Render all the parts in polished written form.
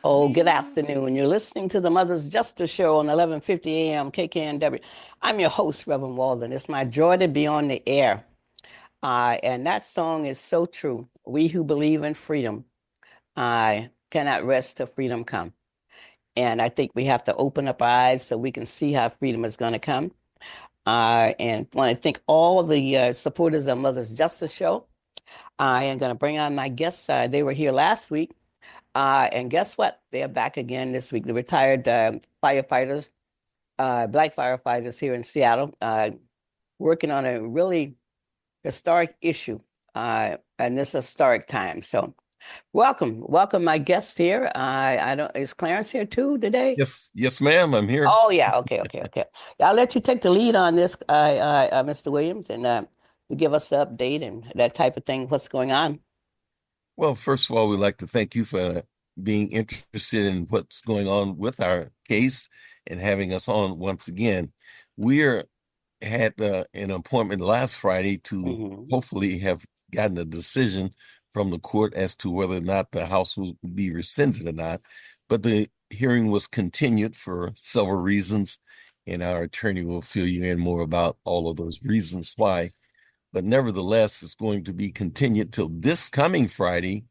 Oh, good afternoon. You're listening to the Mother's Justice Show on 11:50 a.m. KKNW. I'm your host, Reverend Walden. It's my joy to be on the air. And that song is so true. We who believe in freedom cannot rest till freedom come. And I think we have to open up our eyes so we can see how freedom is going to come. And want to thank all of the supporters of Mother's Justice Show. I am going to bring on my guests. They were here last week. And guess what? They're back again this week. The retired firefighters, black firefighters here in Seattle, working on a really historic issue and this historic time. So, welcome, my guest here. I don't. Is Clarence here too today? Yes, yes, ma'am. I'm here. Oh yeah. Okay. Yeah, I'll let you take the lead on this, Mr. Williams, and to give us an update and that type of thing. What's going on? Well, first of all, we'd like to thank you for being interested in what's going on with our case and having us on once again. We had an appointment last Friday to Hmm. hopefully have gotten a decision from the court as to whether or not the house will be rescinded or not. But the hearing was continued for several reasons, and our attorney will fill you in more about all of those reasons why. But nevertheless, it's going to be continued till this coming Friday,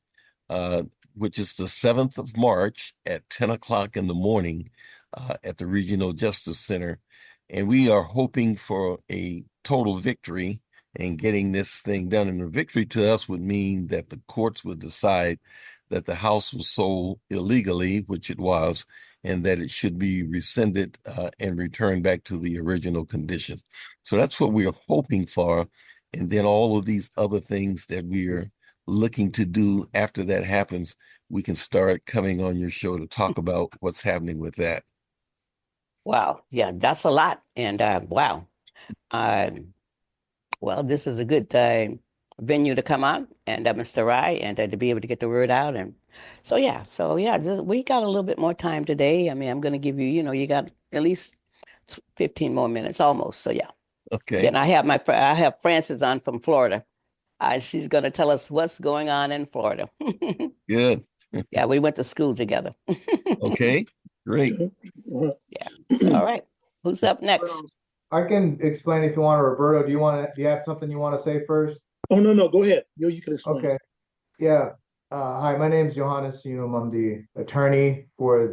uh, which is the 7th of March at 10 o'clock in the morning at the Regional Justice Center. And we are hoping for a total victory and getting this thing done. And a victory to us would mean that the courts would decide that the house was sold illegally, which it was, and that it should be rescinded and returned back to the original condition. So that's what we're hoping for. And then all of these other things that we are looking to do after that happens, we can start coming on your show to talk about what's happening with that. Wow. Yeah, that's a lot. And wow. Um, well, this is a good venue to come on, and Mr. Rai, and to be able to get the word out. And so yeah, we got a little bit more time today. I mean, I'm going to give you, you got at least 15 more minutes almost. So yeah. Okay, Then I have Frances on from Florida. She's going to tell us what's going on in Florida. good. Yeah, we went to school together. Okay, great. Yeah. All right. Who's up next? Well, I can explain if you want, Roberto. Do you have something you want to say first? Oh, no, no, go ahead. You can explain. Okay. Yeah. Hi, my name's Johannes Hume. I'm the attorney for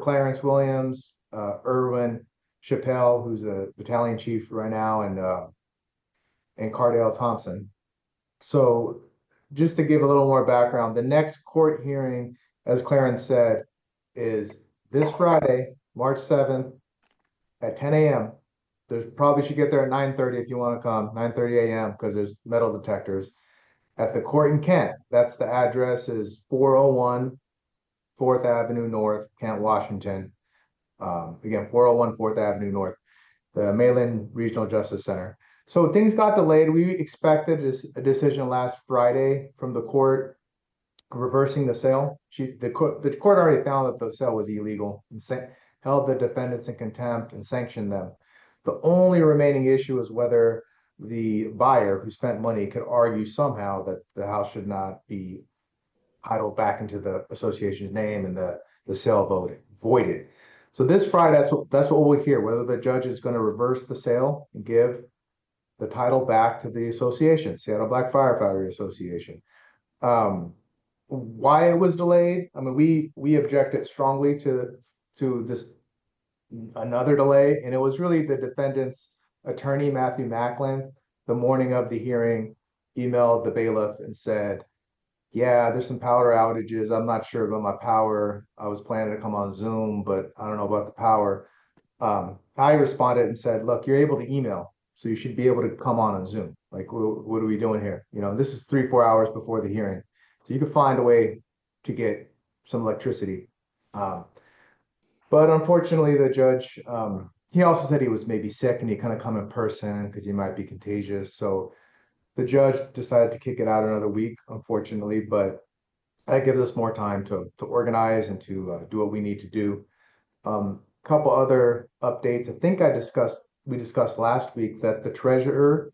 Clarence Williams, Irwin Chappelle, who's a battalion chief right now, and Cardale Thompson. So just to give a little more background, the next court hearing, as Clarence said, is this Friday, March 7th at 10 a.m. There's probably should get there at 9:30 if you want to come, 9:30 a.m. because there's metal detectors at the court in Kent. That's the address is 401 4th Avenue North, Kent, Washington. Again, 401 4th Avenue North, the Mainland Regional Justice Center. So things got delayed. We expected a decision last Friday from the court reversing the sale. The court already found that the sale was illegal and held the defendants in contempt and sanctioned them. The only remaining issue is whether the buyer who spent money could argue somehow that the house should not be titled back into the association's name and the sale voided. So this Friday, that's what we'll hear, whether the judge is going to reverse the sale and give the title back to the association, Seattle Black Firefighter Association. Why it was delayed? I mean, we objected strongly to this another delay, and it was really the defendant's attorney, Matthew Macklin, the morning of the hearing, emailed the bailiff and said, yeah, there's some power outages. I'm not sure about my power. I was planning to come on Zoom, but I don't know about the power. I responded and said, look, you're able to email, so you should be able to come on Zoom. Like, what are we doing here? This is 3-4 hours before the hearing. So you can find a way to get some electricity. But unfortunately, the judge, he also said he was maybe sick and he kind of come in person because he might be contagious. So the judge decided to kick it out another week, unfortunately, but that gives us more time to organize and to do what we need to do. Couple other updates. I think we discussed last week that the treasurer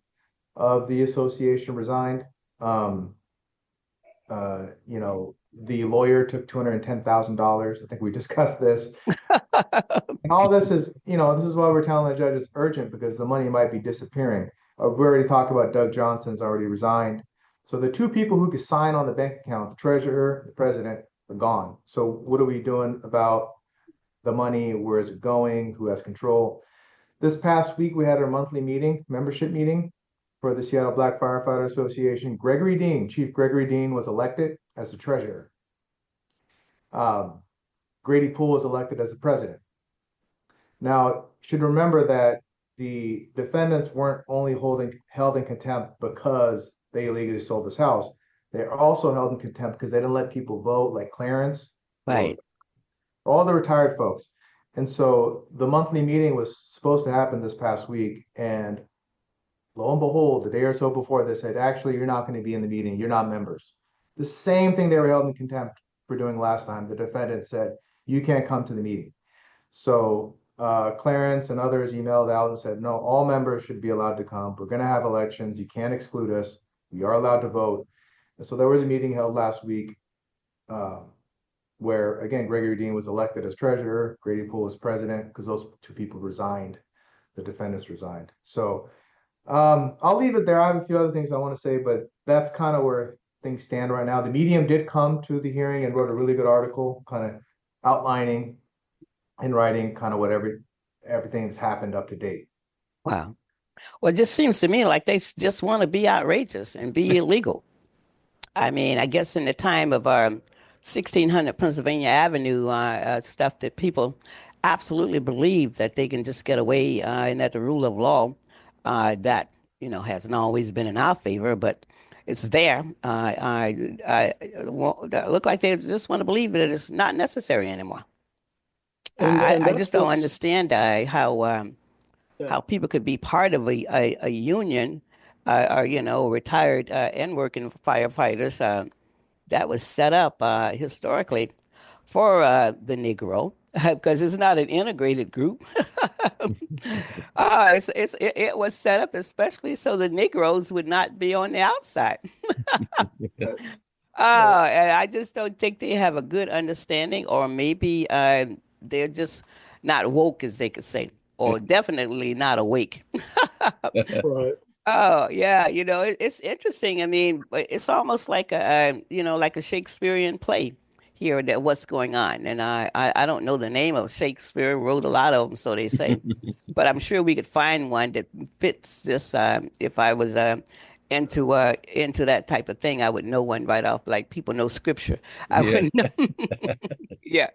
of the association resigned. The lawyer took $210,000. I think we discussed this. And all this is, this is why we're telling the judge it's urgent because the money might be disappearing. We already talked about Doug Johnson's already resigned. So the two people who could sign on the bank account, the treasurer, the president, are gone. So what are we doing about the money? Where is it going? Who has control? This past week, we had our monthly meeting, membership meeting for the Seattle Black Firefighter Association. Chief Gregory Dean was elected as the treasurer. Grady Poole was elected as the president. Now, you should remember that the defendants weren't only held in contempt because they illegally sold this house. They're also held in contempt because they didn't let people vote, like Clarence, Right. all the retired folks. And so the monthly meeting was supposed to happen this past week. And lo and behold, the day or so before, they said, actually, you're not going to be in the meeting. You're not members. The same thing they were held in contempt for doing last time. The defendant said, you can't come to the meeting. So Clarence and others emailed out and said, no, all members should be allowed to come. We're going to have elections. You can't exclude us. We are allowed to vote. And so there was a meeting held last week where, again, Gregory Dean was elected as treasurer. Grady Poole was president because those two people resigned. The defendants resigned. So I'll leave it there. I have a few other things I want to say, but that's kind of where things stand right now. The Medium did come to the hearing and wrote a really good article kind of outlining in writing kind of what everything that's happened up to date. Wow. Well, it just seems to me like they just want to be outrageous and be illegal. I mean, I guess in the time of our 1600 Pennsylvania Avenue stuff that people absolutely believe that they can just get away and that the rule of law that, hasn't always been in our favor, but it's there. Look like they just want to believe that it's not necessary anymore. I just don't understand how people could be part of a union or retired and working firefighters that was set up historically for the Negro because it's not an integrated group. It was set up especially so the Negroes would not be on the outside. And I just don't think they have a good understanding, or maybe they're just not woke, as they could say, or definitely not awake. Right. Oh yeah, it's interesting. I mean, it's almost like like a Shakespearean play here that what's going on. And I don't know the name of Shakespeare. Wrote a lot of them, so they say, but I'm sure we could find one that fits this. If I was into that type of thing, I would know one right off. Like people know scripture, I wouldn't know. Yeah.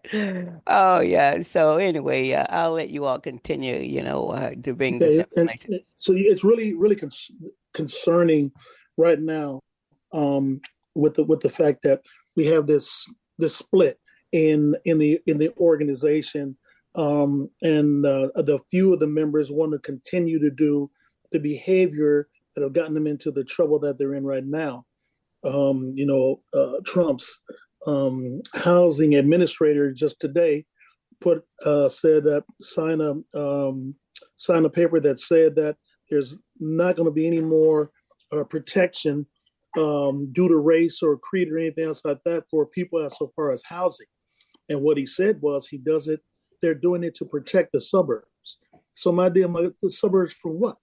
Oh yeah. So anyway, I'll let you all continue. To bring this information. So it's really, really concerning right now with the fact that we have this split in the organization, and the few of the members want to continue to do the behavior that have gotten them into the trouble that they're in right now. Trump's housing administrator just today said that sign a paper that said that there's not going to be any more protection due to race or creed or anything else like that for people as so far as housing. And what he said was they're doing it to protect the suburbs. So the suburbs for what?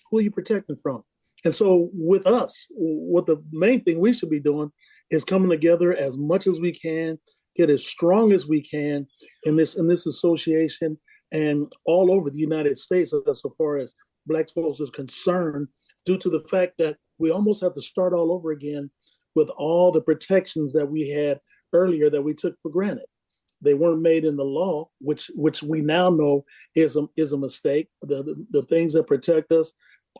Who are you protecting from? And so with us, what the main thing we should be doing is coming together as much as we can, get as strong as we can in this association and all over the United States as far as Black folks is concerned, due to the fact that we almost have to start all over again with all the protections that we had earlier that we took for granted. They weren't made in the law, which we now know is a mistake. The things that protect us,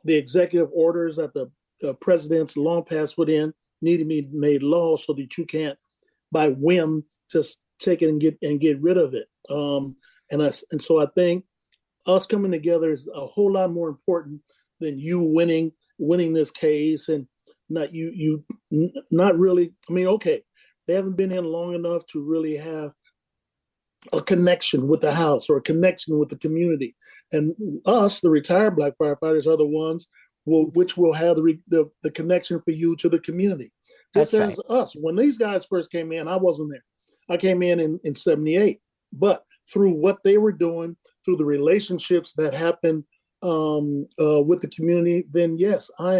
the executive orders that the president's long past put in, need to be made law so that you can't, by whim, just take it and get rid of it. And so I think us coming together is a whole lot more important than you winning this case, and not you not really. I mean, okay, they haven't been in long enough to really have a connection with the House or a connection with the community. And us, the retired Black firefighters, are the ones which will have the connection for you to the community. Just That's as right. us. When these guys first came in, I wasn't there. I came in 78. But through what they were doing, through the relationships that happened with the community, then yes, I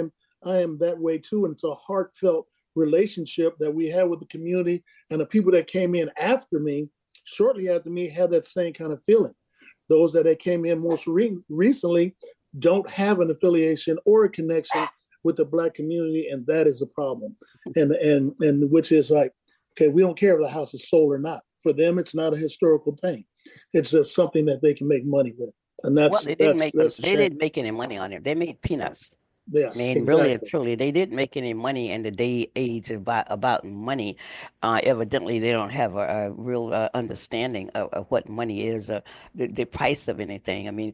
am that way too. And it's a heartfelt relationship that we have with the community, and the people that came in after me, shortly after me, had that same kind of feeling. Those that came in most recently don't have an affiliation or a connection with the Black community, and that is a problem. And which is like, okay, we don't care if the house is sold or not. For them, it's not a historical thing. It's just something that they can make money with, and Well, that's a they shame. didn't make any money on it. They made peanuts. I Yes, mean, really and exactly. truly, they didn't make any money in the day age about money. Evidently, they don't have a real understanding of what money is, the price of anything.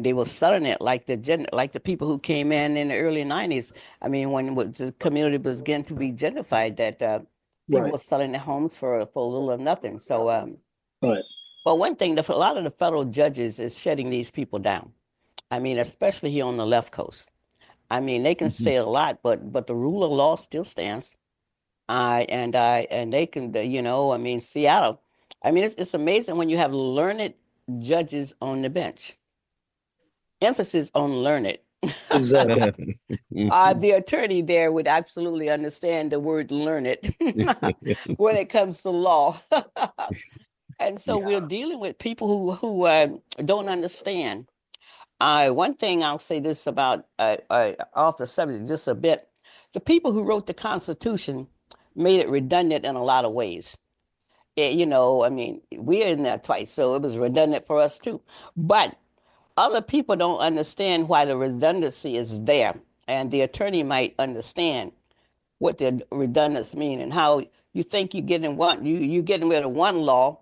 They were selling it like like the people who came in the early '90s. I mean, when the community was getting to be gentrified, that people Right, were selling their homes for little or nothing. So, right. well, one thing, a lot of the federal judges is shutting these people down. I mean, especially here on the left coast. I mean, they can Mhm. say a lot, but the rule of law still stands. And they can, I mean, Seattle. I mean, it's amazing when you have learned judges on the bench. Emphasis on learned. Exactly. The attorney there would absolutely understand the word learned when it comes to law. And so we're Yeah, dealing with people who don't understand. One thing I'll say this about off the subject just a bit. The people who wrote the Constitution made it redundant in a lot of ways. I mean, we're in there twice, so it was redundant for us too. But other people don't understand why the redundancy is there, and the attorney might understand what the redundancy mean and how you think you're getting rid of one law,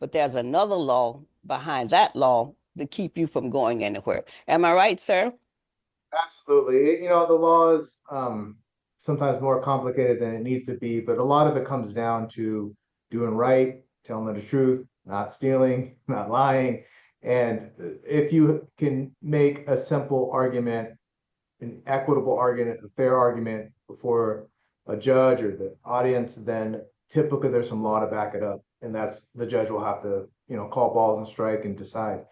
but there's another law behind that law to keep you from going anywhere. Am I right, sir? Absolutely. The law is sometimes more complicated than it needs to be, but a lot of it comes down to doing right, telling them the truth, not stealing, not lying. And if you can make a simple argument, an equitable argument, a fair argument before a judge or the audience, then typically there's some law to back it up. And that's the judge will have to, call balls and strike and decide.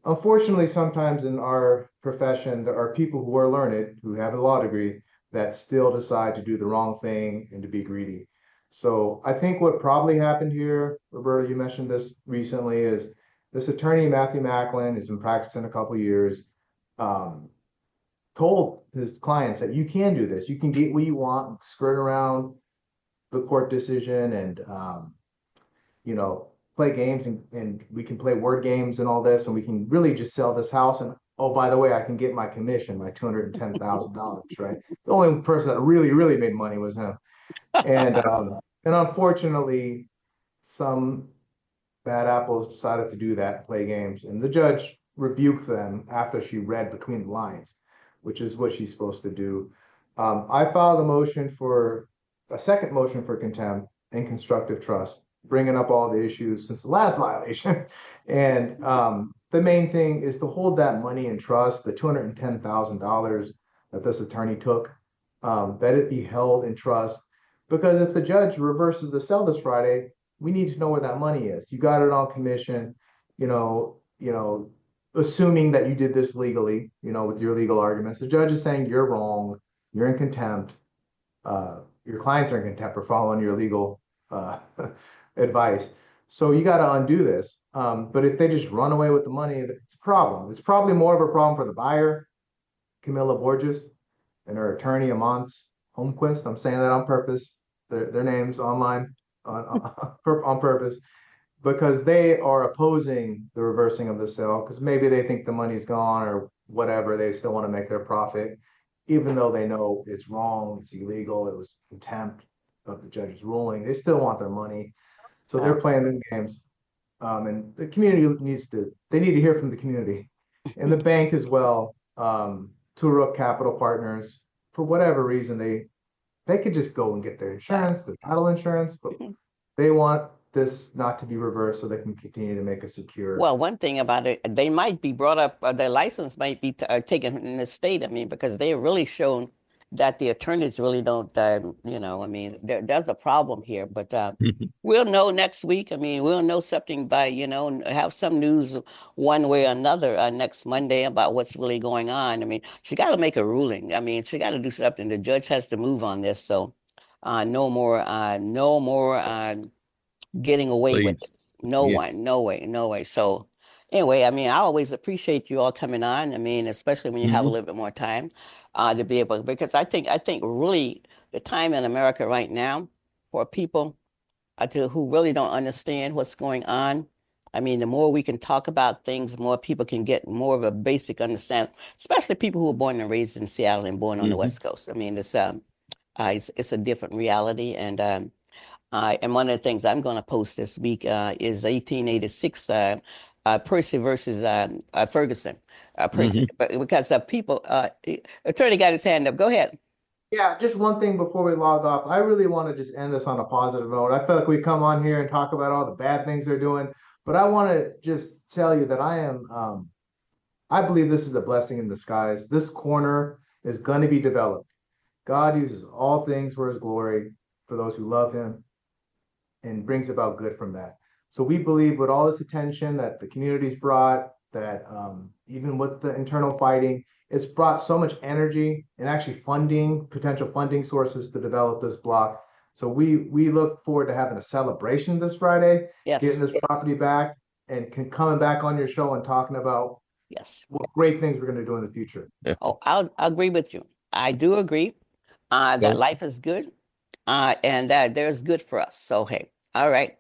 Unfortunately, sometimes in our profession, there are people who are learned, who have a law degree, that still decide to do the wrong thing and to be greedy. So I think what probably happened here, Roberta, you mentioned this recently, is this attorney, Matthew Macklin, who's been practicing a couple of years, um, told his clients that you can do this. You can get what you want, skirt around the court decision and play games and we can play word games and all this, and we can really just sell this house. And oh, by the way, I can get my commission, my $210,000, right? The only person that really, really made money was him. And unfortunately, some bad apples decided to do that, play games, and the judge rebuked them after she read between the lines, which is what she's supposed to do. I filed a second motion for contempt and constructive trust, bringing up all the issues since the last violation. And the main thing is to hold that money in trust, the $210,000 that this attorney took, that it be held in trust. Because if the judge reverses the sale this Friday, we need to know where that money is. You got it on commission, assuming that you did this legally, with your legal arguments. The judge is saying you're wrong, you're in contempt, your clients are in contempt for following your legal advice. So you got to undo this. But if they just run away with the money, it's a problem. It's probably more of a problem for the buyer, Camilla Borges, and her attorney, Amance Holmquist. I'm saying that on purpose. Their names online on purpose because they are opposing the reversing of the sale because maybe they think the money's gone or whatever. They still want to make their profit, even though they know it's wrong, it's illegal, it was contempt of the judge's ruling. They still want their money. So they're playing them games. And the community they need to hear from the community and the bank as well. Tulip Capital Partners, for whatever reason, they could just go and get their insurance, their title insurance, but they want this not to be reversed so they can continue to make a secure. Well, one thing about it, they might be brought up, their license might be taken in the state. I mean, because they really shown that the attorneys really don't, I mean, there's a problem here, but we'll know next week. I mean, we'll know something by, have some news one way or another next Monday about what's really going on. I mean, she got to make a ruling. I mean, she got to do something. The judge has to move on this. So no more getting away with it. Please. No Yes. one, no way, no way. So anyway, I mean, I always appreciate you all coming on. I mean, especially when you have a little bit more time to be able, because I think really the time in America right now for people who really don't understand what's going on. I mean, the more we can talk about things, more people can get more of a basic understanding, especially people who were born and raised in Seattle and born on the West Coast. I mean, it's a different reality, and one of the things I'm going to post this week is 1886 Percy versus Ferguson. Percy, because people, attorney got his hand up. Go ahead. Yeah, just one thing before we log off. I really want to just end this on a positive note. I feel like we come on here and talk about all the bad things they're doing, but I want to just tell you that I believe this is a blessing in disguise. This corner is going to be developed. God uses all things for his glory for those who love him and brings about good from that. So we believe with all this attention that the community's brought, that even with the internal fighting, it's brought so much energy and actually potential funding sources to develop this block. So we look forward to having a celebration this Friday, getting this property back, and coming back on your show and talking about what great things we're going to do in the future. Oh, I'll agree with you. I do agree that life is good and that there's good for us. So, hey, all right.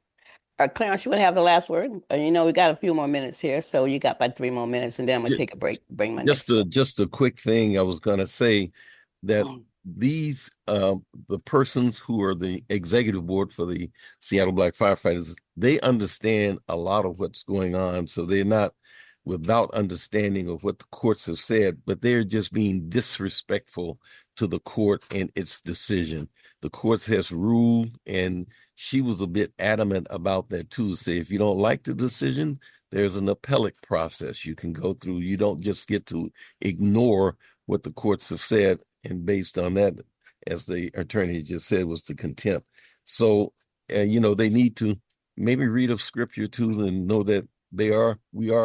Clarence, you want to have the last word? We got a few more minutes here, so you got about 3 more minutes, and then I'm going to take a break. Bring my just a quick thing. I was going to say that these the persons who are the executive board for the Seattle Black Firefighters, they understand a lot of what's going on, so they're not without understanding of what the courts have said, but they're just being disrespectful to the court and its decision. The courts has ruled, and she was a bit adamant about that too. Say, if you don't like the decision, there's an appellate process you can go through. You don't just get to ignore what the courts have said, and based on that, as the attorney just said, was the contempt. So, they need to maybe read of scripture too and know that we are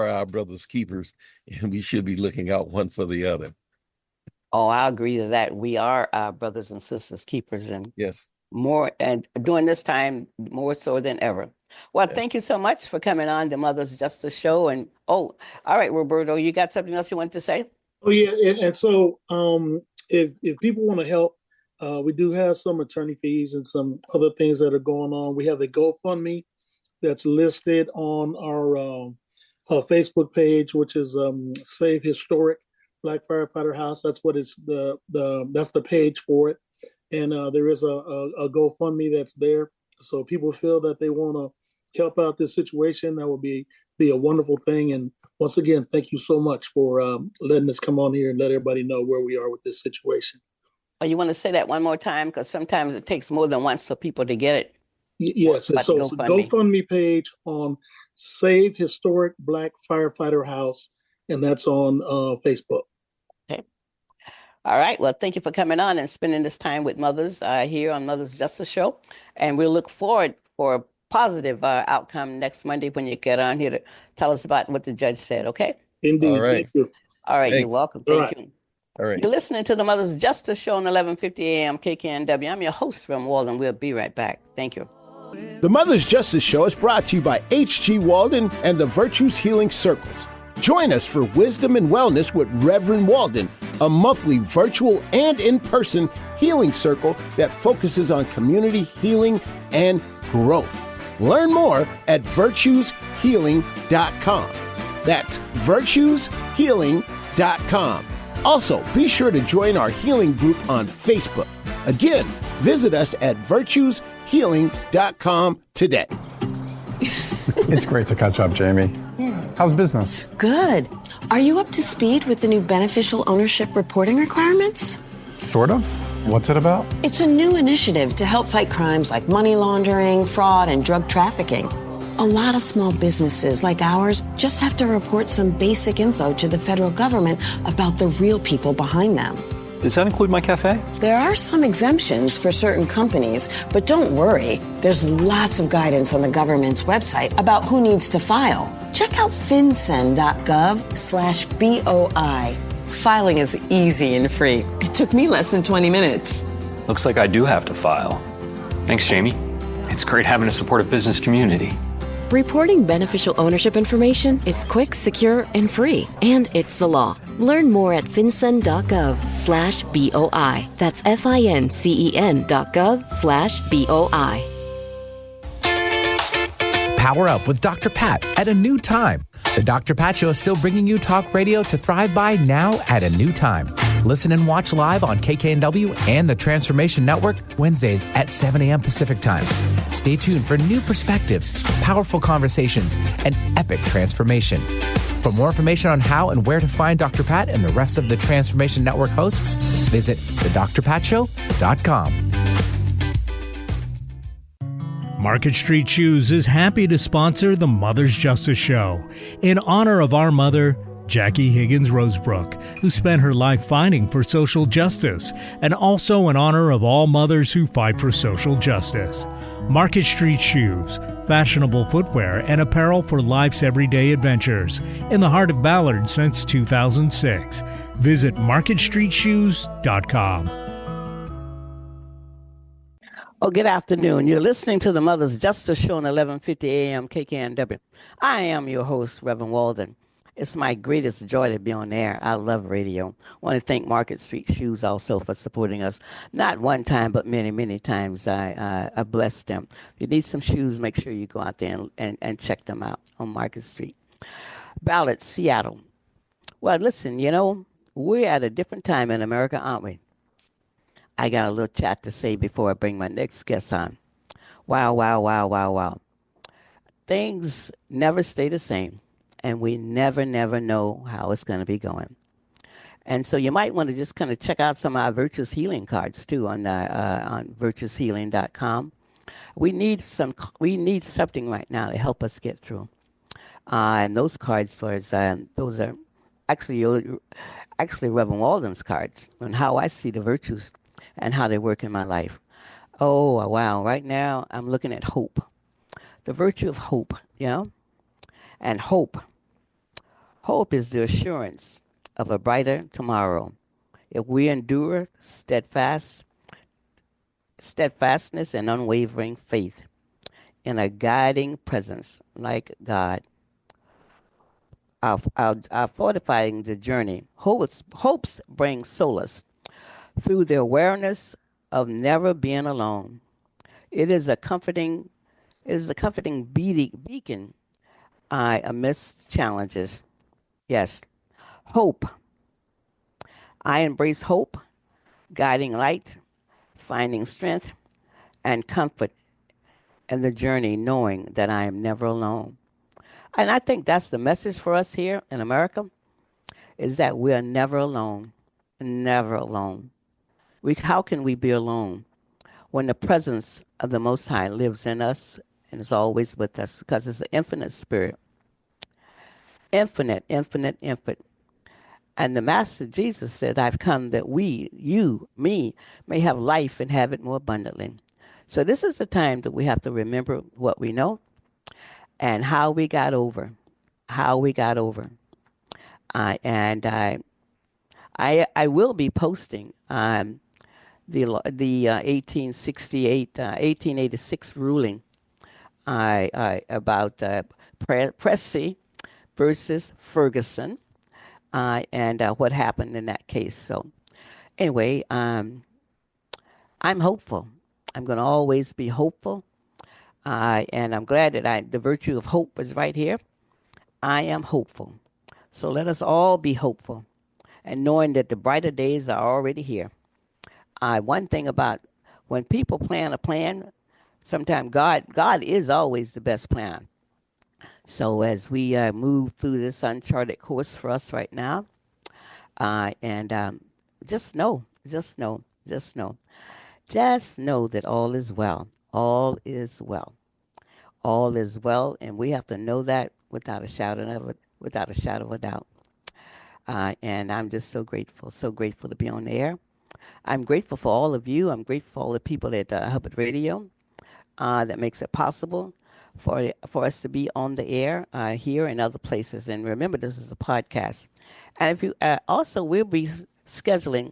our brother's keepers, and we should be looking out one for the other. Oh, I agree to that. We are our brothers and sisters keepers, and yes, more, and during this time more so than ever. Well, thank you so much for coming on the Mothers Justice Show. And all right, Roberto, you got something else you want to say? Oh yeah, and so if people want to help, we do have some attorney fees and some other things that are going on. We have the GoFundMe that's listed on our Facebook page, which is Save Historic Black Firefighter House. That's what it's that's the page for it. And there is a GoFundMe that's there. So people feel that they want to help out this situation, that would be a wonderful thing. And once again, thank you so much for letting us come on here and let everybody know where we are with this situation. Oh, you want to say that one more time? Because sometimes it takes more than once for people to get it. Yes. And so it's a GoFundMe page on Save Historic Black Firefighter House, and that's on Facebook. Okay. All right. Well, thank you for coming on and spending this time with mothers here on Mothers Justice Show. And we'll look forward for a positive outcome next Monday when you get on here to tell us about what the judge said. Okay? Indeed. All right. Thank you. All right. Thanks. You're welcome. Thank you. All right. You're listening to the Mothers Justice Show on 1150 AM KKNW. I'm your host, Rev Walden. We'll be right back. Thank you. The Mothers Justice Show is brought to you by H.G. Walden and the Virtues Healing Circles. Join us for Wisdom and Wellness with Reverend Walden, a monthly virtual and in-person healing circle that focuses on community healing and growth. Learn more at virtueshealing.com. That's virtueshealing.com. Also, be sure to join our healing group on Facebook. Again, visit us at virtueshealing.com today. It's great to catch up, Jamie. How's business? Good. Are you up to speed with the new beneficial ownership reporting requirements? Sort of. What's it about? It's a new initiative to help fight crimes like money laundering, fraud, and drug trafficking. A lot of small businesses like ours just have to report some basic info to the federal government about the real people behind them. Does that include my cafe? There are some exemptions for certain companies, but don't worry. There's lots of guidance on the government's website about who needs to file. Check out fincen.gov/BOI. Filing is easy and free. It took me less than 20 minutes. Looks like I do have to file. Thanks, Jamie. It's great having a supportive business community. Reporting beneficial ownership information is quick, secure, and free. And it's the law. Learn more at fincen.gov/BOI. That's FINCEN.gov/BOI. Power up with Dr. Pat at a new time. The Dr. Pat Show is still bringing you talk radio to thrive by now at a new time. Listen and watch live on KKNW and the Transformation Network Wednesdays at 7 a.m. Pacific Time. Stay tuned for new perspectives, powerful conversations, and epic transformation. For more information on how and where to find Dr. Pat and the rest of the Transformation Network hosts, visit thedrpatshow.com. Market Street Shoes is happy to sponsor the Mother's Justice Show in honor of our mother, Jackie Higgins Rosebrook, who spent her life fighting for social justice, and also in honor of all mothers who fight for social justice. Market Street Shoes, fashionable footwear and apparel for life's everyday adventures, in the heart of Ballard since 2006. Visit marketstreetshoes.com. Oh, good afternoon. You're listening to the Mother's Justice Show on 1150 AM KKNW. I am your host, Reverend Walden. It's my greatest joy to be on air. I love radio. I want to thank Market Street Shoes also for supporting us. Not one time, but many, many times. I bless them. If you need some shoes, make sure you go out there and check them out on Market Street. Ballard, Seattle. Well, listen, we're at a different time in America, aren't we? I got a little chat to say before I bring my next guest on. Wow, wow, wow, wow, wow. Things never stay the same, and we never know how it's going to be going. And so you might want to just kind of check out some of our Virtuous Healing cards, too, on virtuoushealing.com. We need something right now to help us get through. And those cards, those are actually Reverend Walden's cards on how I see the virtues and how they work in my life. Oh, wow. Right now, I'm looking at hope. The virtue of hope, And hope is the assurance of a brighter tomorrow. If we endure steadfastness and unwavering faith in a guiding presence like God, our fortifying the journey. Hopes bring solace through the awareness of never being alone. It is a comforting beacon amidst challenges. Yes, hope. I embrace hope, guiding light, finding strength and comfort in the journey, knowing that I am never alone. And I think that's the message for us here in America, is that we are never alone, never alone. How can we be alone when the presence of the Most High lives in us and is always with us? Because it's an infinite spirit. Infinite. And the Master Jesus said, I've come that we, you, me, may have life and have it more abundantly. So this is the time that we have to remember what we know and how we got over. And I will be posting the 1886 ruling about Plessy versus Ferguson and what happened in that case. So anyway, I'm hopeful. I'm going to always be hopeful. And I'm glad that the virtue of hope is right here. I am hopeful. So let us all be hopeful and knowing that the brighter days are already here. One thing about when people plan a plan, sometimes God is always the best planner. So as we move through this uncharted course for us right now, just know that all is well. All is well. All is well, and we have to know that without a shadow of a doubt. And I'm just so grateful to be on the air. I'm grateful for all of you. I'm grateful for all the people at Hubbard Radio that makes it possible for us to be on the air here and other places. And remember, this is a podcast. And if you also, we'll be scheduling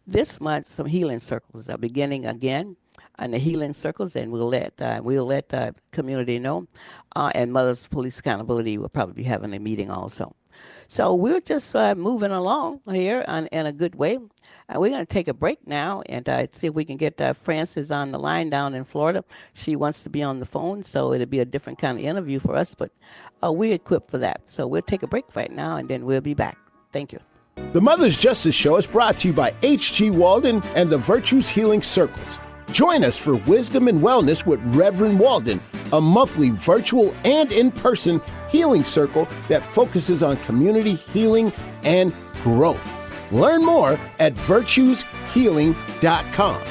this month some healing circles are beginning again on the healing circles, and we'll let the community know. And Mothers Police Accountability will probably be having a meeting also. So we're just moving along here in a good way. We're going to take a break now and see if we can get Frances on the line down in Florida. She wants to be on the phone, so it'll be a different kind of interview for us, but we're equipped for that. So we'll take a break right now, and then we'll be back. Thank you. The Mother's Justice Show is brought to you by H.G. Walden and the Virtues Healing Circles. Join us for Wisdom and Wellness with Reverend Walden, a monthly virtual and in-person healing circle that focuses on community healing and growth. Learn more at virtueshealing.com.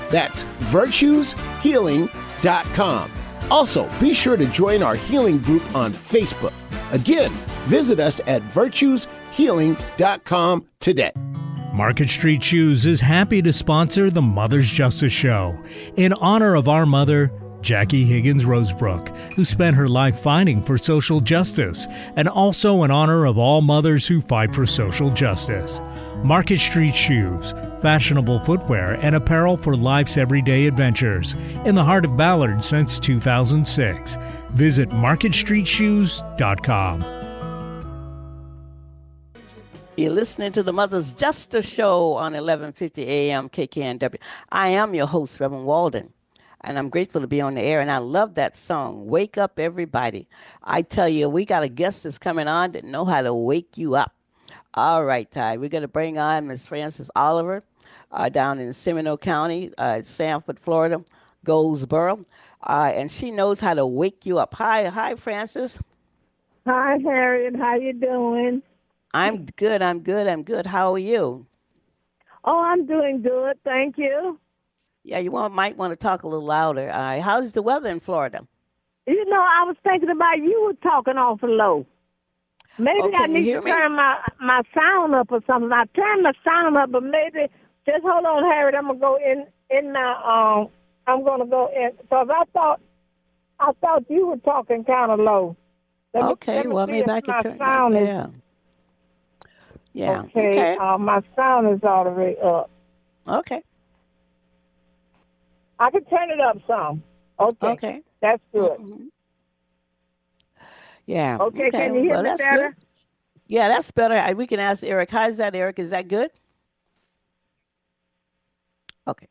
That's virtueshealing.com. Also, be sure to join our healing group on Facebook. Again, visit us at virtueshealing.com today. Market Street Shoes is happy to sponsor the Mother's Justice Show in honor of our mother, Jackie Higgins Rosebrook, who spent her life fighting for social justice, and also in honor of all mothers who fight for social justice. Market Street Shoes, fashionable footwear and apparel for life's everyday adventures, in the heart of Ballard since 2006. Visit marketstreetshoes.com. You're listening to the Mother's Justice Show on 1150 AM KKNW. I am your host, Reverend Walden, and I'm grateful to be on the air, and I love that song, Wake Up Everybody. I tell you, we got a guest that's coming on that know how to wake you up. All right, Ty, we're going to bring on Miss Frances Oliver down in Seminole County, Sanford, Florida, Goldsboro, and she knows how to wake you up. Hi, Frances. Hi, Harriet. How you doing? I'm good. How are you? Oh, I'm doing good. Thank you. Yeah, you might want to talk a little louder. How's the weather in Florida? You know, I was thinking about you were talking awful low. Maybe I need to turn my sound up or something. I turned the sound up, but maybe just hold on, Harriet. I'm gonna go in my I'm gonna go in because I thought you were talking kind of low. Okay, well maybe I can turn sound. Yeah. Okay. My sound is already up. Okay. I can turn it up some. Okay. That's good. Mm-hmm. Yeah. Okay. Can you hear me better? Good. Yeah, that's better. We can ask Eric. How's that, Eric? Is that good? Okay.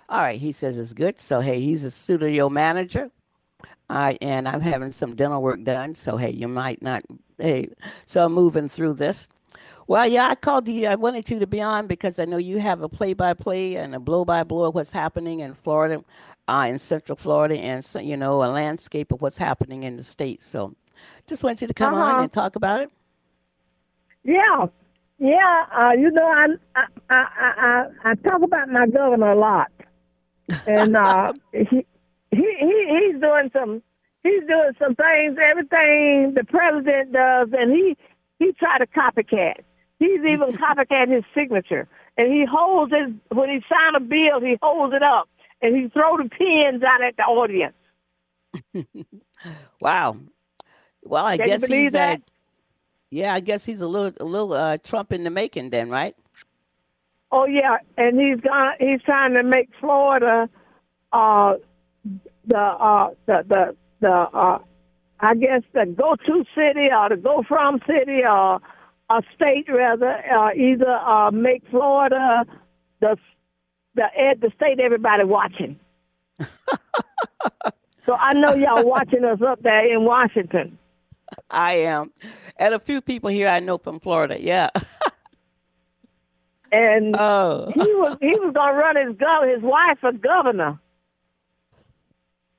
All right. He says it's good. So, hey, he's a studio manager. And I'm having some dental work done. So, hey, you might not. Hey, so I'm moving through this. Well, yeah, I called you. I wanted you to be on because I know you have a play-by-play and a blow-by-blow of what's happening in Florida, in Central Florida, and so, a landscape of what's happening in the state. So, just want you to come on and talk about it. Yeah. I talk about my governor a lot, and he's doing some things. Everything the president does, and he tried to copycat. He's even copycat his signature, and he holds when he signs a bill, he holds it up, and he throws the pens out at the audience. Wow. Well, I guess he's that. Yeah, I guess he's a little Trump in the making, then, right? Oh yeah, and he's trying to make Florida I guess the go-to city or the go-from city or a state rather, either make Florida the state everybody watching. So I know y'all watching us up there in Washington. I am. And a few people here I know from Florida, yeah. And he was gonna run his wife for governor.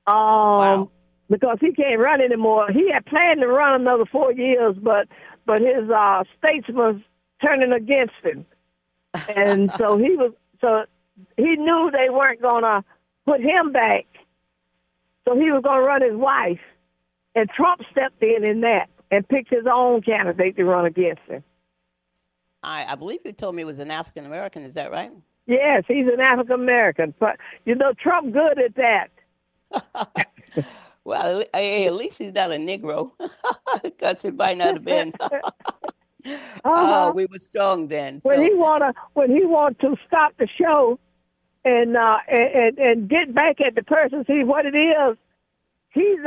Wow. Because he can't run anymore. He had planned to run another 4 years, but his states was turning against him, and so he knew they weren't gonna put him back. So he was gonna run his wife, and Trump stepped in that and picked his own candidate to run against him. I believe you told me it was an African American. Is that right? Yes, he's an African American. But Trump good at that. Well, at least he's not a Negro, because it might not have been. We were strong then. When he want to stop the show and get back at the person, see what it is. He's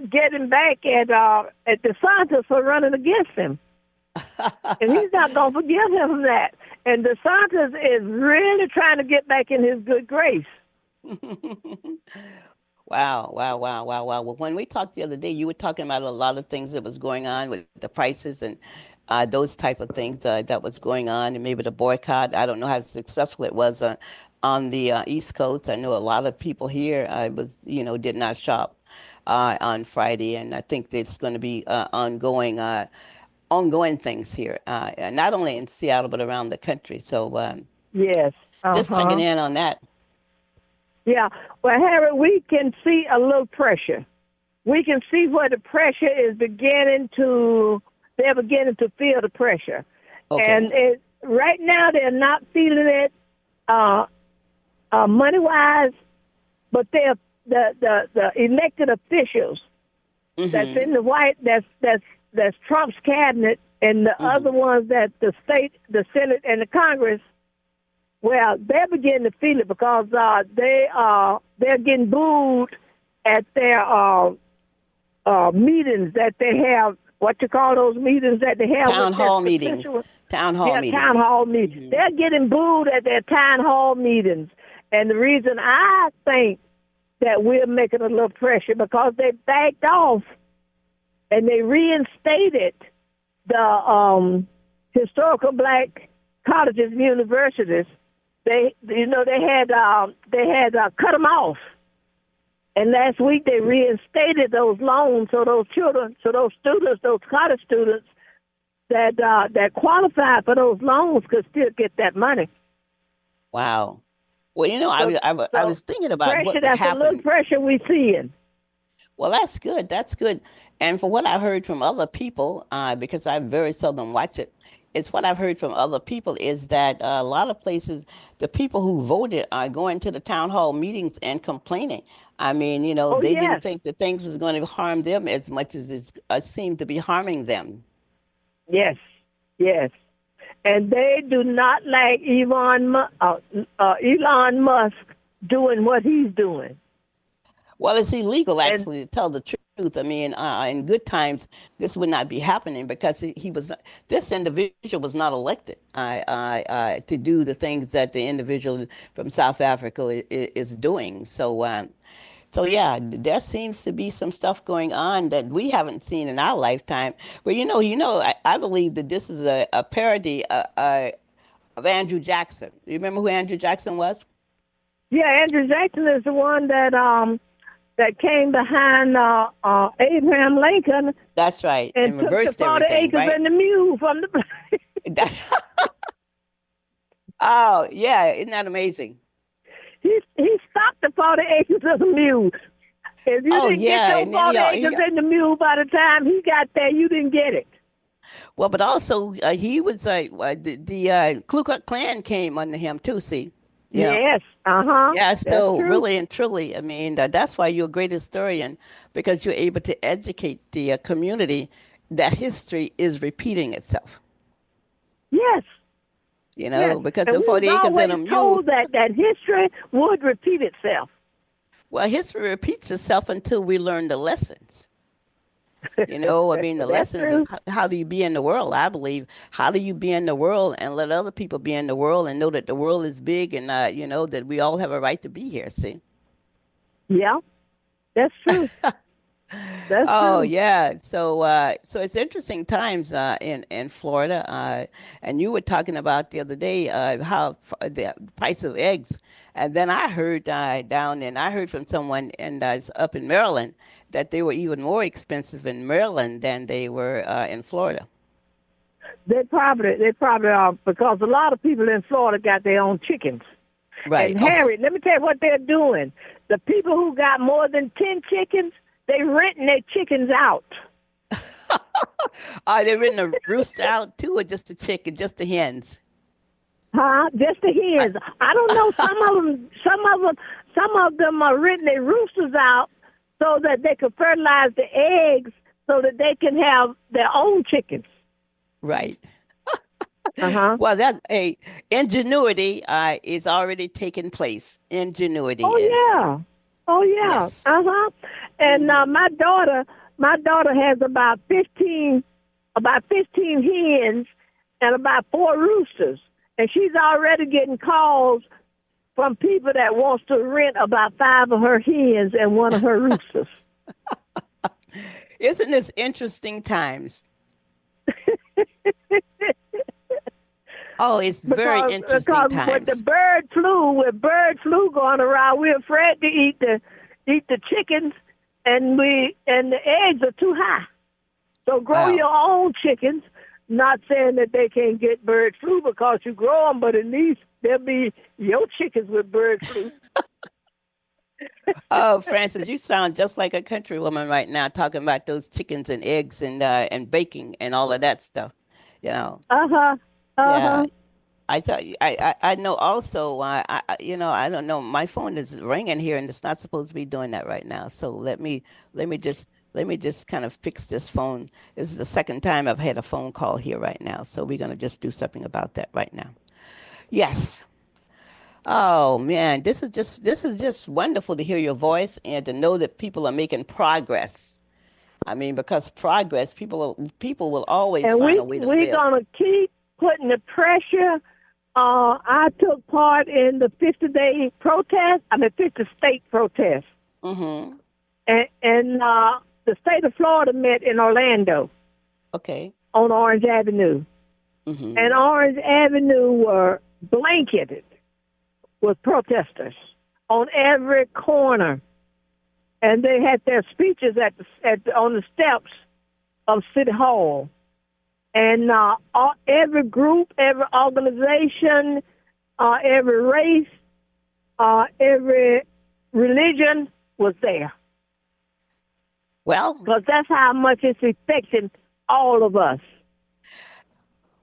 getting back at DeSantis for running against him, and he's not gonna forgive him for that. And DeSantis is really trying to get back in his good grace. Wow. Well, when we talked the other day, you were talking about a lot of things that was going on with the prices and those type of things that was going on, and maybe the boycott. I don't know how successful it was on the East Coast. I know a lot of people here did not shop on Friday, and I think it's going to be ongoing things here, not only in Seattle but around the country. So yes, just checking in on that. Yeah, well, Harry, we can see a little pressure. We can see where the pressure is beginning to. They're beginning to feel the pressure, and right now they're not feeling it money wise, but they're the elected officials that's in the White that's Trump's cabinet, and the other ones that the Senate, and the Congress. Well, they're beginning to feel it because they're getting booed at their meetings that they have. What you call those meetings that they have? Town hall meetings. Town hall meetings. Town hall meetings. Mm-hmm. They're getting booed at their town hall meetings, and the reason I think that we're making a little pressure because they backed off and they reinstated the historical black colleges and universities. They had cut them off, and last week they reinstated those loans, so those students, those college students that qualified for those loans could still get that money. Wow. Well, I was thinking about pressure, what that's happened. A little pressure we're seeing. Well, that's good. That's good. And from what I heard from other people, because I very seldom watch it, it's what I've heard from other people is that a lot of places, the people who voted are going to the town hall meetings and complaining. I mean, they didn't think that things was going to harm them as much as it seemed to be harming them. Yes. And they do not like Elon Musk doing what he's doing. Well, it's illegal, actually, to tell the truth. I mean, in good times, this would not be happening because this individual was not elected to do the things that the individual from South Africa is doing. So yeah, there seems to be some stuff going on that we haven't seen in our lifetime. But I believe that this is a parody of Andrew Jackson. Do you remember who Andrew Jackson was? Yeah, Andrew Jackson is the one that came behind Abraham Lincoln. That's right. And took reversed the 40 everything, acres right? and the mule from the Oh, yeah. Isn't that amazing? He stopped the 40 acres of the mule. If you didn't get your 40 acres and the mule by the time he got there, you didn't get it. Well, but also he was the Ku Klux Klan came under him too, see? Yes. Yeah, so really and truly, I mean, that's why you're a great historian, because you're able to educate the community that history is repeating itself. Yes. Because the 40 acres and a mule. Told that history would repeat itself. Well, history repeats itself until we learn the lessons. I mean, the lessons is how do you be in the world, I believe. How do you be in the world and let other people be in the world and know that the world is big and, that we all have a right to be here, see? Yeah, that's true. True. Yeah. So it's interesting times in Florida. And you were talking about the other day how the price of eggs. And then I heard I heard from someone up in Maryland that they were even more expensive in Maryland than they were in Florida. They probably are, because a lot of people in Florida got their own chickens. Right. And Harry, let me tell you what they're doing. The people who got more than 10 chickens, they renting their chickens out. Are they renting a rooster out too, or just the chicken, just the hens? Huh? Just the hens. I don't know. Some of them are renting their roosters out so that they can fertilize the eggs so that they can have their own chickens. Right. Well, that ingenuity is already taking place. Ingenuity. Oh yeah. Oh yeah. Yes. And my daughter has about 15 hens and about 4 roosters, and she's already getting calls from people that wants to rent about 5 of her hens and 1 of her roosters. Isn't this interesting times? Oh, it's very interesting because times. With bird flu going around, we're afraid to eat the chickens, and the eggs are too high. So grow your own chickens. Not saying that they can't get bird flu because you grow them, but at least there'll be your chickens with bird flu. Oh, Francis, you sound just like a country woman right now, talking about those chickens and eggs and baking and all of that stuff. You know. Yeah. I thought I know also. I don't know. My phone is ringing here, and it's not supposed to be doing that right now. So let me just kind of fix this phone. This is the second time I've had a phone call here right now. So we're gonna just do something about that right now. Yes. Oh man, this is just wonderful to hear your voice and to know that people are making progress. I mean, because progress, people will always And find a way to we're live. gonna keep putting the pressure. I took part in the 50-day protest. 50-state protest. Mm-hmm. And the state of Florida met in Orlando. Okay. On Orange Avenue. Mm-hmm. And Orange Avenue were blanketed with protesters on every corner. And they had their speeches on the steps of City Hall. And every group, every organization, every race, every religion was there. Well, because that's how much it's affecting all of us.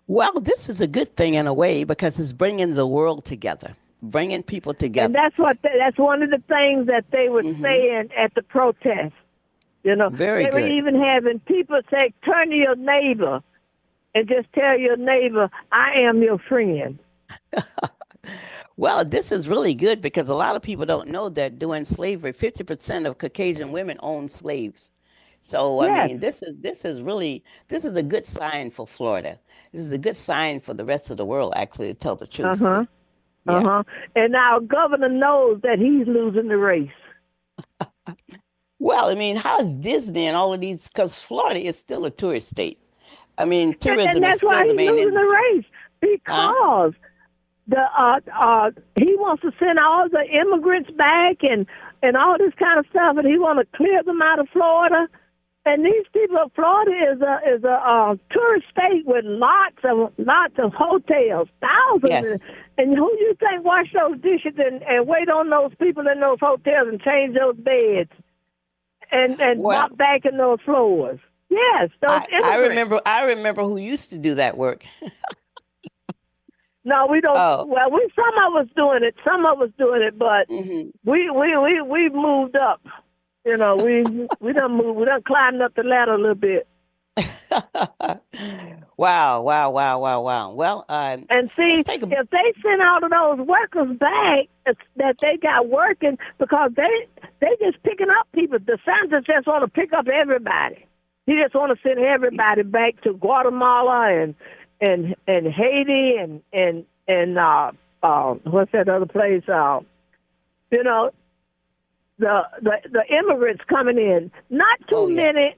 Well, this is a good thing in a way because it's bringing the world together, bringing people together. And that's one of the things that they were saying at the protest. You know, Very they good. were even having people say, "Turn to your neighbor and just tell your neighbor, I am your friend." Well, this is really good because a lot of people don't know that during slavery, 50% of Caucasian women owned slaves. So, Yes. I mean, this is a good sign for Florida. This is a good sign for the rest of the world, actually, to tell the truth. And our governor knows that he's losing the race. Well, I mean, how is Disney and all of these, because Florida is still a tourist state. I mean, tourism and that's is still why the he's main losing the race, because he wants to send all the immigrants back and all this kind of stuff, and he want to clear them out of Florida. And these people, Florida is a tourist state with lots of hotels, thousands. Yes. And who you think wash those dishes and wait on those people in those hotels and change those beds and walk back in those floors? Yes, those immigrants. I remember who used to do that work. No, we don't. Oh. Well, some of us doing it. Some of us doing it, but we've moved up. You know, we done moved. We done climbed up the ladder a little bit. Wow. Well, and see, if they send all of those workers back that they got working, because they just picking up people. The DeSantis just want to pick up everybody. He just want to send everybody back to Guatemala and Haiti and what's that other place? You know, the immigrants coming in. Not too many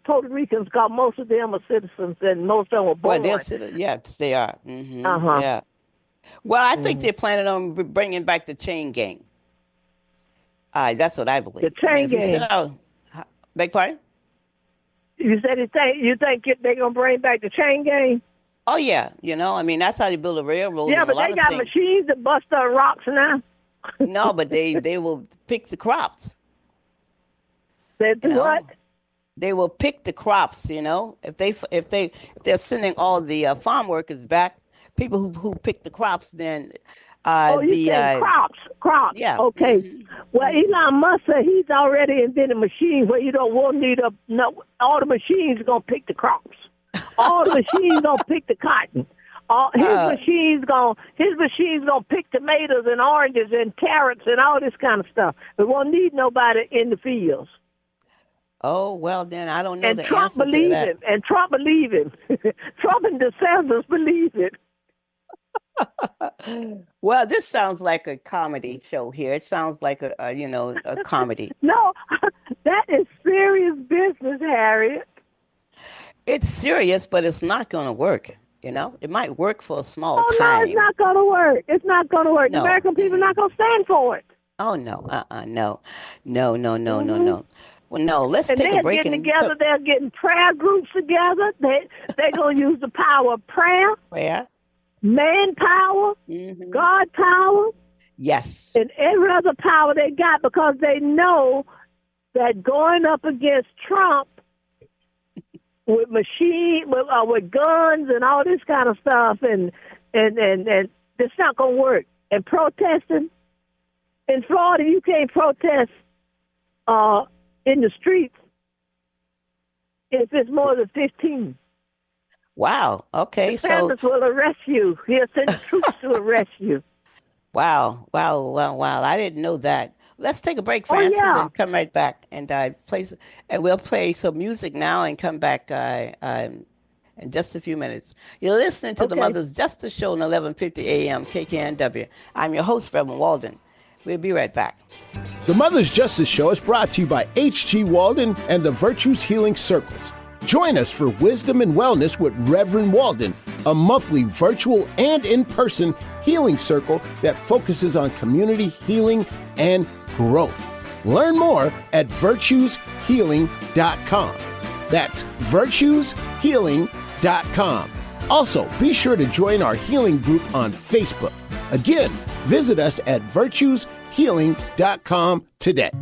Puerto Ricans, because most of them are citizens and most of them were born. Well, yes, they are. Mm-hmm. Yeah. Well, I think they're planning on bringing back the chain gang. That's what I believe. The chain gang. Beg pardon? You said you think they're gonna bring back the chain gang? Oh yeah, I mean that's how they build a railroad. Yeah, but they got machines that bust up rocks now. No, but they will pick the crops. What? They will pick the crops. If they're sending all the farm workers back, people who pick the crops, then you said crops. Yeah. Okay. Well, Elon Musk said he's already invented machines where you won't need all the machines are gonna pick the crops. All the machines gonna pick the cotton. His machines gonna pick tomatoes and oranges and carrots and all this kind of stuff. We won't need nobody in the fields. Oh, well, then I don't know and the Trump answer to that. And Trump believe him. Trump and DeSantis believe it. Well, this sounds like a comedy show here. It sounds like a comedy. No, that is serious business, Harriet. It's serious, but it's not going to work. It might work for a small time. No, it's not going to work. It's not going to work. No. The American people are not going to stand for it. Oh, no. No. Well, no, let's take a break. They're getting together. They're getting prayer groups together. They're going to use the power of prayer. Prayer. Manpower. God power. Yes. And every other power they got, because they know that going up against Trump with with guns and all this kind of stuff, and it's not going to work. And protesting in Florida, you can't protest in the streets if it's more than 15. Wow. Okay. DeSantis will arrest you. He'll send troops to arrest you. Wow. I didn't know that. Let's take a break, Francis, and come right back. And we'll play some music now and come back in just a few minutes. You're listening to the Mother's Justice Show on 1150 AM KKNW. I'm your host, Reverend Walden. We'll be right back. The Mother's Justice Show is brought to you by H.G. Walden and the Virtues Healing Circles. Join us for Wisdom and Wellness with Reverend Walden, a monthly virtual and in-person healing circle that focuses on community healing and growth. Learn more at virtueshealing.com. That's virtueshealing.com. Also, be sure to join our healing group on Facebook. Again, visit us at virtueshealing.com today.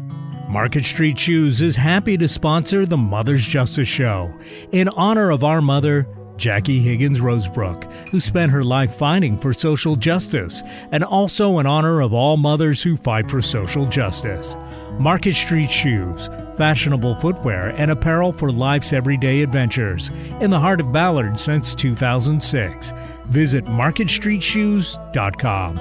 Market Street Shoes is happy to sponsor the Mother's Justice Show in honor of our mother, Jackie Higgins Rosebrook, who spent her life fighting for social justice, and also in honor of all mothers who fight for social justice. Market Street Shoes, fashionable footwear and apparel for life's everyday adventures, in the heart of Ballard since 2006. Visit marketstreetshoes.com.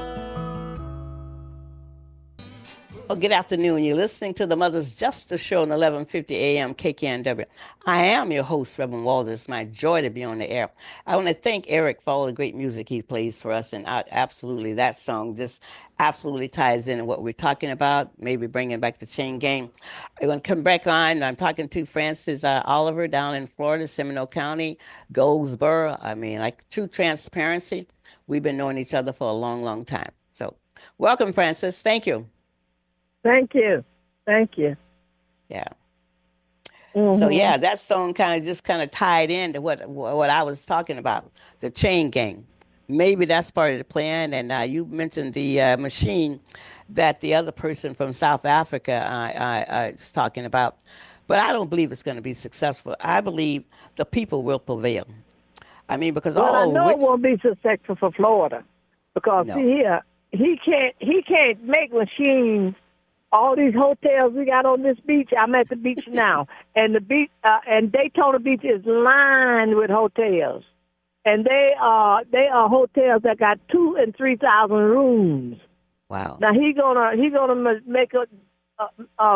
Well, good afternoon. You're listening to the Mother's Justice Show on 1150 AM KKNW. I am your host, Reverend Walden. It's my joy to be on the air. I want to thank Eric for all the great music he plays for us, and absolutely that song just absolutely ties in what we're talking about, maybe bringing back the chain gang. I'm going to come back on. I'm talking to Francis Oliver down in Florida, Seminole County, Goldsboro. I mean, like true transparency. We've been knowing each other for a long, long time. So welcome, Francis. Thank you. Thank you. Yeah. So yeah, that song kind of tied into what I was talking about, the chain gang. Maybe that's part of the plan. And you mentioned the machine that the other person from South Africa is talking about, but I don't believe it's going to be successful. I believe the people will prevail. I mean, because I know it won't be successful for Florida, because he can't make machines. All these hotels we got on this beach, I'm at the beach now, and the beach and Daytona Beach is lined with hotels, and they are hotels that got 2,000 and 3,000 rooms. Wow! Now he's gonna make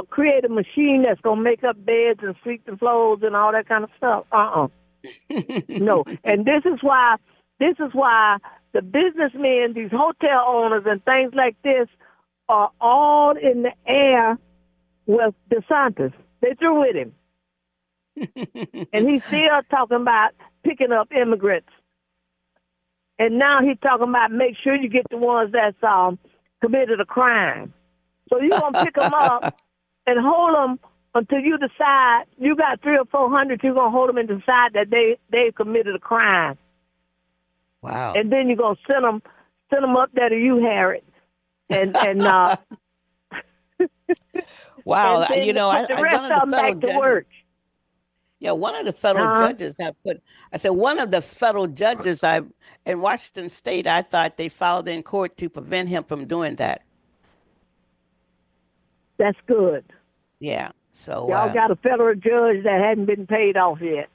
create a machine that's gonna make up beds and sweep the floors and all that kind of stuff. No, and this is why the businessmen, these hotel owners, and things like this are all in the air with DeSantis. They through with him. And he's still talking about picking up immigrants. And now he's talking about make sure you get the ones that's committed a crime. So you're going to pick them up and hold them until you decide you got 300 or 400, you're going to hold them and decide that they've committed a crime. Wow. And then you're going to send them up there to you, Harriet. And wow, and I put the rest of them back to work. Yeah, one of the federal judges I said one of the federal judges in Washington State, I thought they filed in court to prevent him from doing that. That's good. Yeah. So y'all got a federal judge that hadn't been paid off yet.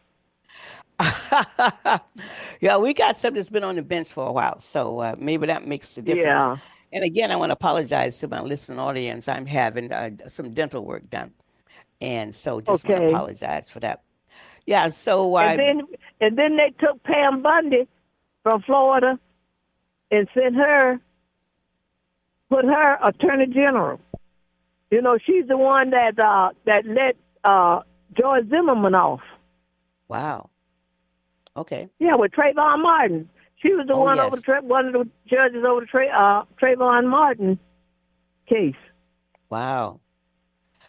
Yeah, we got something that's been on the bench for a while, so maybe that makes a difference. Yeah. And again, I want to apologize to my listening audience. I'm having some dental work done, and so just want to apologize for that. Yeah. So and then they took Pam Bundy from Florida and put her attorney general. You know, she's the one that let George Zimmerman off. Wow. Okay. Yeah, with Trayvon Martin. She was the one yes. one of the judges over the Trayvon Martin case. Wow.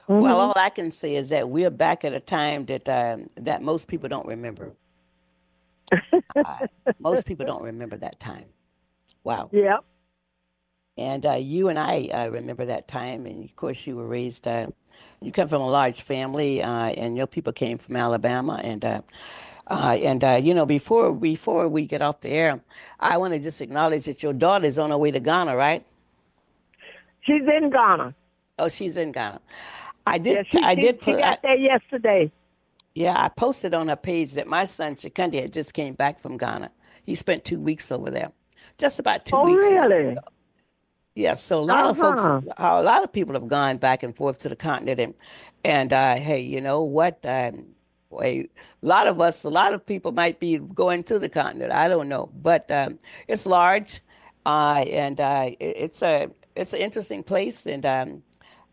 Mm-hmm. Well, all I can say is that we're back at a time that most people don't remember. Most people don't remember that time. Wow. Yep. And you and I remember that time. And of course, you were raised. You come from a large family, and your people came from Alabama. And you know, before we get off the air, I want to just acknowledge that your daughter's on her way to Ghana, right? She's in Ghana. Oh, she's in Ghana. I got there yesterday. Yeah, I posted on her page that my son Chikundi had just came back from Ghana. He spent 2 weeks over there, just about 2 weeks. Oh, really? Yeah, so a lot of folks, a lot of people have gone back and forth to the continent, and hey, you know what? A lot of people might be going to the continent. I don't know, but it's large, and it's an interesting place, and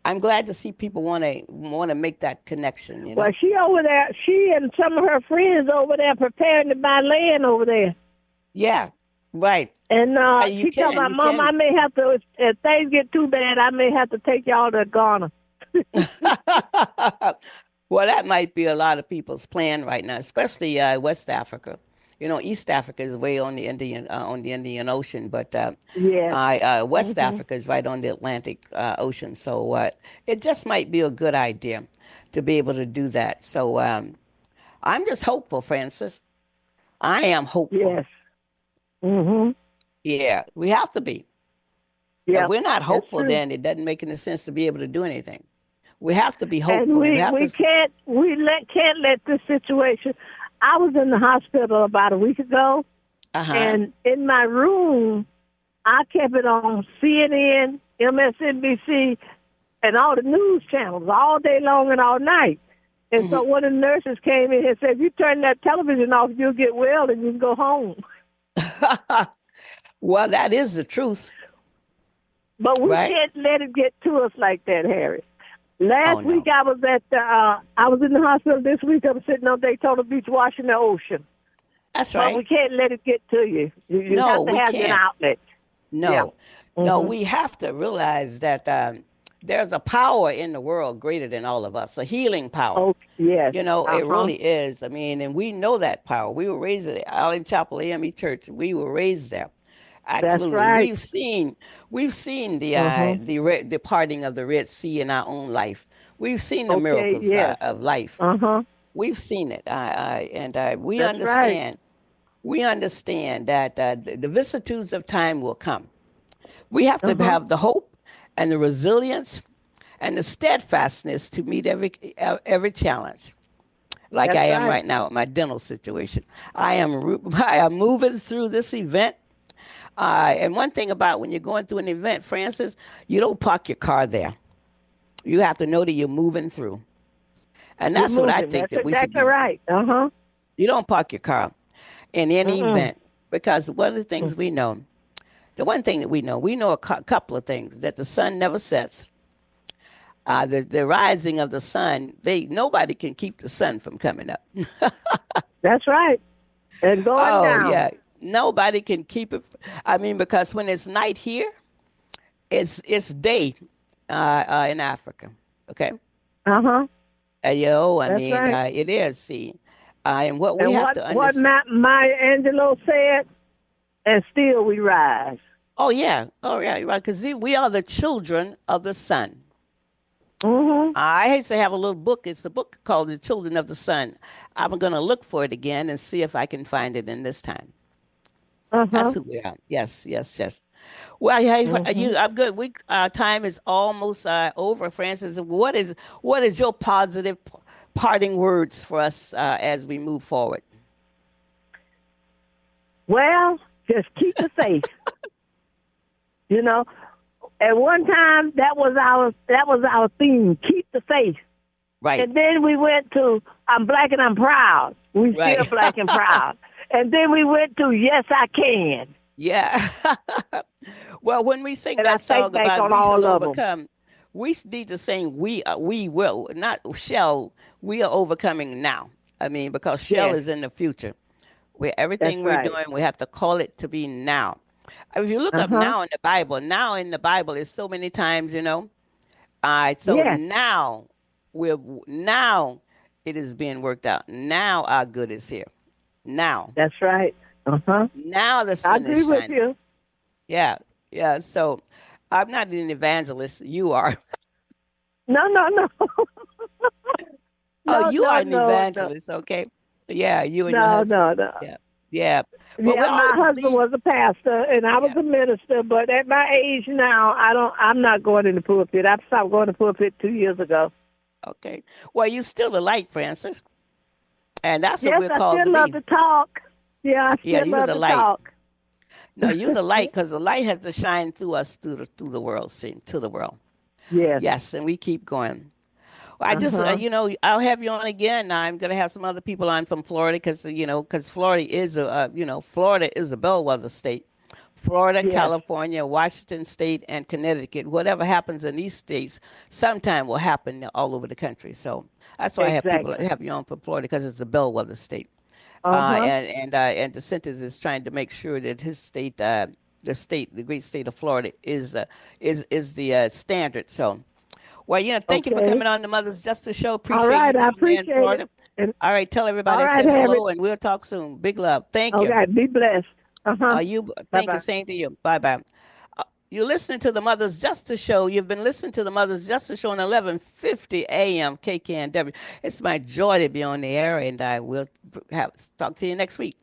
I'm glad to see people want to make that connection. You know? Well, she over there. She and some of her friends over there preparing to buy land over there. Yeah, right. And she told my mom, I may have to, if things get too bad, I may have to take y'all to Ghana. Well, that might be a lot of people's plan right now, especially West Africa. You know, East Africa is way on the Indian Ocean, but West Africa is right on the Atlantic Ocean. So it just might be a good idea to be able to do that. So I'm just hopeful, Francis. I am hopeful. Yes. Mm-hmm. Yeah, we have to be. Yeah, if we're not hopeful, then it doesn't make any sense to be able to do anything. We have to be hopeful. And we can't let this situation. I was in the hospital about a week ago, and in my room, I kept it on CNN, MSNBC, and all the news channels all day long and all night. And so one of the nurses came in and said, if you turn that television off, you'll get well and you can go home. Well, that is the truth. But we can't let it get to us like that, Harry. Last week I was I was in the hospital. This week I'm sitting on Daytona Beach watching the ocean. That's right. But we can't let it get to you. You have to have an outlet. No, no, we have to realize that there's a power in the world greater than all of us, a healing power. Oh, yes. You know, it really is. I mean, and we know that power. We were raised at Allen Chapel AME Church. We were raised there. Absolutely. That's right. We've seen the parting of the Red Sea in our own life. We've seen the miracles of life. We've seen it, and we That's understand. Right. We understand that the vicissitudes of time will come. We have to have the hope and the resilience and the steadfastness to meet every challenge. Like I am right now with my dental situation. I am moving through this event. And one thing about when you're going through an event, Francis, you don't park your car there. You have to know that you're moving through. And that's what I think that we should do. That's right. You don't park your car in any event, because one of the things we know, the one thing that we know a couple of things, that the sun never sets. The rising of the sun, nobody can keep the sun from coming up. That's right. And going down. Oh, yeah. Nobody can keep it. I mean, because when it's night here, it's day in Africa. Okay. You know, I mean, it is. See, and what we have to understand. What Maya Angelou said, and still we rise. Oh yeah, right. Because we are the children of the sun. I used to have a little book. It's a book called The Children of the Sun. I'm going to look for it again and see if I can find it in this time. That's who we are. Yes, yes, yes. Well, hey, I'm good. Time is almost over, Francis. What is your positive parting words for us as we move forward? Well, just keep the faith. You know, at one time that was our theme. Keep the faith. Right. And then we went to I'm Black and I'm Proud. We still Black and Proud. And then we went to Yes, I Can. Yeah. Well, when we sing that song about we shall overcome, we need to sing we will, not shall. We are overcoming now. I mean, because shall is in the future. Everything we're doing, we have to call it to be now. If you look up now in the Bible is so many times, you know. Now it is being worked out. Now our good is here. Now. That's right. Now the sun is shining. I agree with you. Yeah, yeah. So I'm not an evangelist. You are. No. You are an evangelist, okay? Yeah, you and your husband. No. Yeah. But my husband was a pastor and I was a minister, but at my age now, I'm not going in the pulpit. I stopped going to the pulpit 2 years ago. Okay. Well, you're still the light, Francis. And that's what we're called to be. I still love to talk. Yeah, I still love to talk. No, you're the light because the light has to shine through us, through the world, to the world. Yes. Yes, and we keep going. Well, I just, I'll have you on again. I'm going to have some other people on from Florida because Florida is a bellwether state. Florida, California, Washington State, and Connecticut. Whatever happens in these states, sometime will happen all over the country. So that's why I have you on from Florida because it's a bellwether state. And DeSantis is trying to make sure that his state, the great state of Florida, is the standard. So. Well, thank you for coming on the Mother's Justice Show. Appreciate all right, you. I appreciate it. All right, tell everybody hello, and we'll talk soon. Big love. Thank you. All right, be blessed. Thank you. Same to you. Bye-bye. You're listening to the Mother's Justice Show. You've been listening to the Mother's Justice Show on 1150 AM KKNW. It's my joy to be on the air, and I will talk to you next week.